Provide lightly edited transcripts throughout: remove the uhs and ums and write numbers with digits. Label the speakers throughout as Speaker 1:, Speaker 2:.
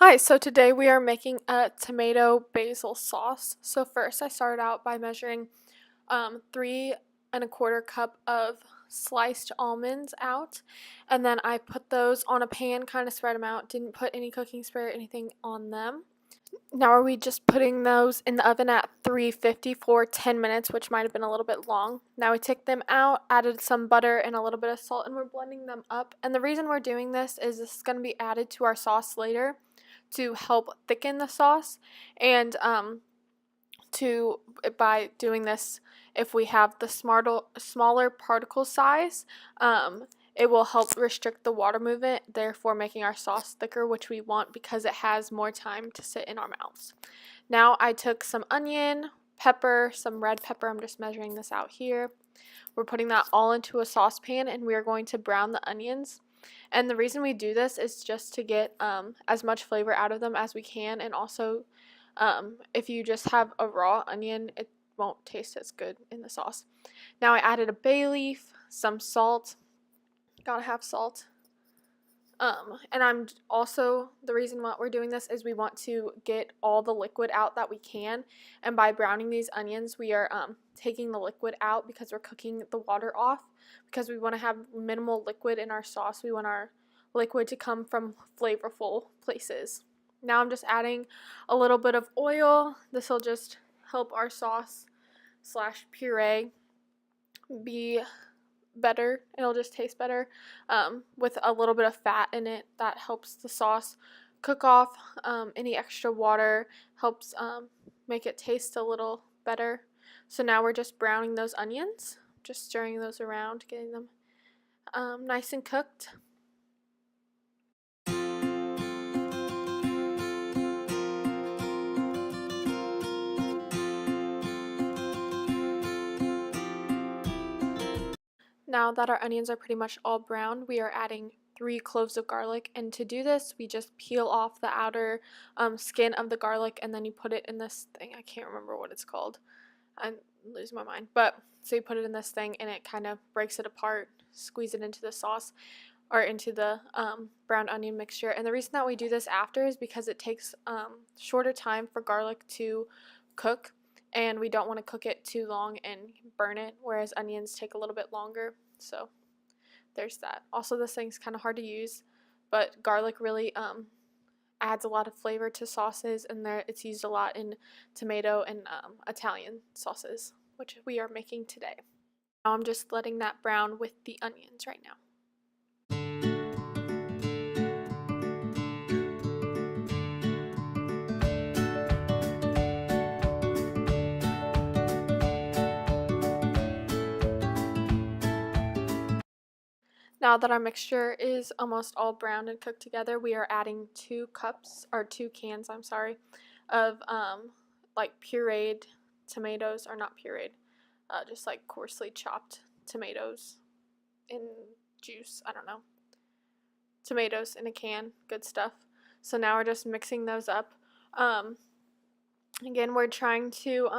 Speaker 1: Hi, so today we are making a tomato basil sauce. So first I started out by measuring 3 1/4 cup of sliced almonds out, and then I put those on a pan, kind of spread them out, didn't put any cooking spray or anything on them. Now are we just putting those in the oven at 350 for 10 minutes, which might have been a little bit long. Now we took them out, added some butter and a little bit of salt, and we're blending them up. And the reason we're doing this is going to be added to our sauce later to help thicken the sauce, and by doing this, if we have the smaller particle size, it will help restrict the water movement, therefore making our sauce thicker, which we want because it has more time to sit in our mouths. Now I took some onion, pepper, some red pepper. I'm just measuring this out here. We're putting that all into a saucepan, and we are going to brown the onions. And the reason we do this is just to get as much flavor out of them as we can, and also if you just have a raw onion, it won't taste as good in the sauce. Now I added a bay leaf, some salt, gotta have salt, and I'm also, the reason why we're doing this is we want to get all the liquid out that we can, and by browning these onions we are taking the liquid out because we're cooking the water off, because we want to have minimal liquid in our sauce. We want our liquid to come from flavorful places. Now I'm just adding a little bit of oil. This will just help our sauce slash puree be better. It'll just taste better with a little bit of fat in it. That helps the sauce cook off any extra water, helps make it taste a little better. So now we're just browning those onions, just stirring those around, getting them nice and cooked. Now that our onions are pretty much all brown, we are adding 3 cloves of garlic, and to do this we just peel off the outer skin of the garlic, and then you put it in this thing. I can't remember what it's called. I lose my mind. But so you put it in this thing and it kind of breaks it apart, squeeze it into the sauce or into the brown onion mixture. And the reason that we do this after is because it takes shorter time for garlic to cook, and we don't want to cook it too long and burn it, whereas onions take a little bit longer. So there's that. Also, this thing's kind of hard to use, but garlic really adds a lot of flavor to sauces, and it's used a lot in tomato and Italian sauces, which we are making today. Now I'm just letting that brown with the onions right now. Now that our mixture is almost all browned and cooked together, we are adding 2 cans, of like pureed tomatoes, or not pureed, just like coarsely chopped tomatoes in juice. I don't know. Tomatoes in a can, good stuff. So now we're just mixing those up. Again, we're trying to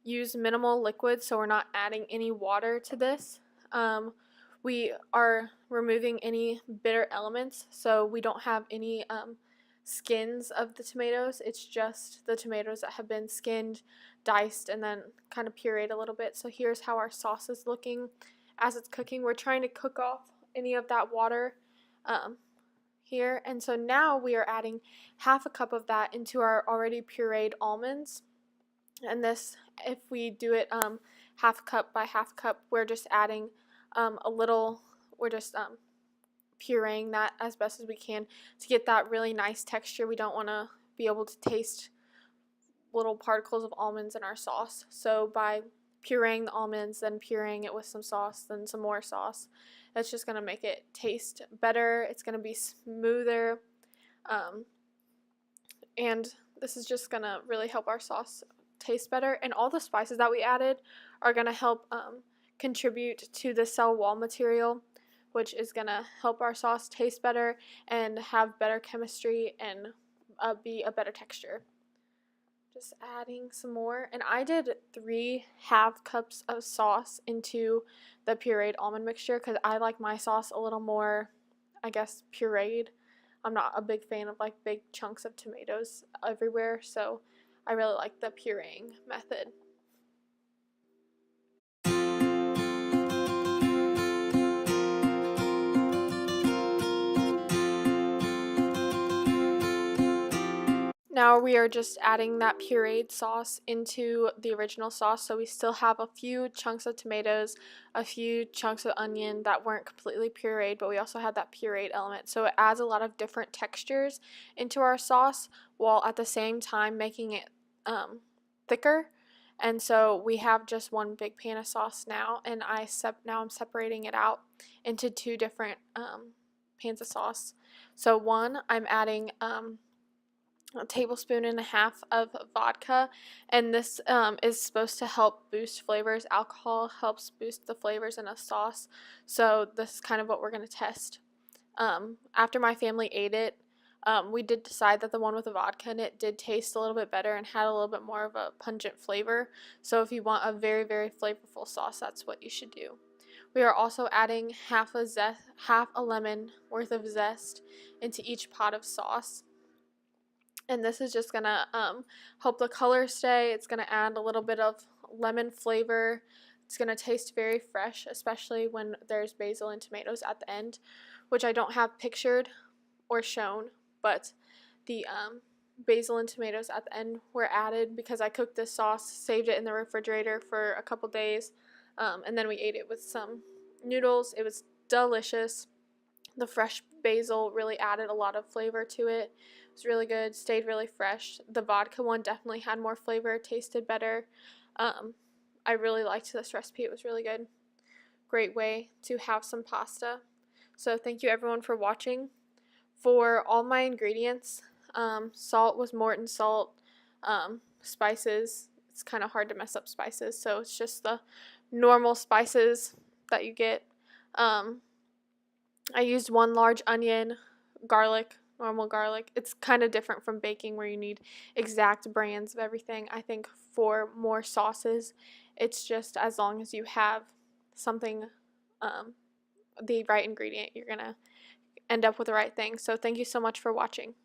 Speaker 1: use minimal liquid, so we're not adding any water to this. We are removing any bitter elements, so we don't have any skins of the tomatoes. It's just the tomatoes that have been skinned, diced, and then kind of pureed a little bit. So here's how our sauce is looking as it's cooking. We're trying to cook off any of that water here, and so now we are adding 1/2 cup of that into our already pureed almonds. And this, if we do it 1/2 cup by 1/2 cup, we're just adding we're just pureeing that as best as we can to get that really nice texture. We don't want to be able to taste little particles of almonds in our sauce. So by pureeing the almonds, then pureeing it with some sauce, then some more sauce, it's just going to make it taste better. It's going to be smoother, and this is just going to really help our sauce taste better. And all the spices that we added are going to help contribute to the cell wall material, which is going to help our sauce taste better and have better chemistry and be a better texture. Just adding some more, and I did 3 1/2 cups of sauce into the pureed almond mixture because I like my sauce a little more, I guess, pureed. I'm not a big fan of like big chunks of tomatoes everywhere, so I really like the pureeing method. Now we are just adding that pureed sauce into the original sauce, so we still have a few chunks of tomatoes, a few chunks of onion that weren't completely pureed, but we also had that pureed element. So it adds a lot of different textures into our sauce while at the same time making it thicker. And so we have just one big pan of sauce now, and now I'm separating it out into two different pans of sauce. So one, I'm adding a tablespoon and a half of vodka, and this is supposed to help boost flavors. Alcohol helps boost the flavors in a sauce, so this is kind of what we're going to test. After my family ate it, we did decide that the one with the vodka in it did taste a little bit better and had a little bit more of a pungent flavor. So if you want a very, very flavorful sauce, that's what you should do. We are also adding half a lemon worth of zest into each pot of sauce. And this is just gonna help the color stay. It's gonna add a little bit of lemon flavor. It's gonna taste very fresh, especially when there's basil and tomatoes at the end, which I don't have pictured or shown, but the basil and tomatoes at the end were added because I cooked this sauce, saved it in the refrigerator for a couple days, and then we ate it with some noodles. It was delicious. The fresh basil really added a lot of flavor to it. It was really good, stayed really fresh. The vodka one definitely had more flavor, tasted better. I really liked this recipe. It was really good. Great way to have some pasta. So thank you everyone for watching. For all my ingredients, salt was Morton salt, spices, it's kind of hard to mess up spices, so it's just the normal spices that you get. I used 1 large onion, garlic, normal garlic. It's kind of different from baking where you need exact brands of everything. I think for more sauces, it's just as long as you have something, the right ingredient, you're going to end up with the right thing. So thank you so much for watching.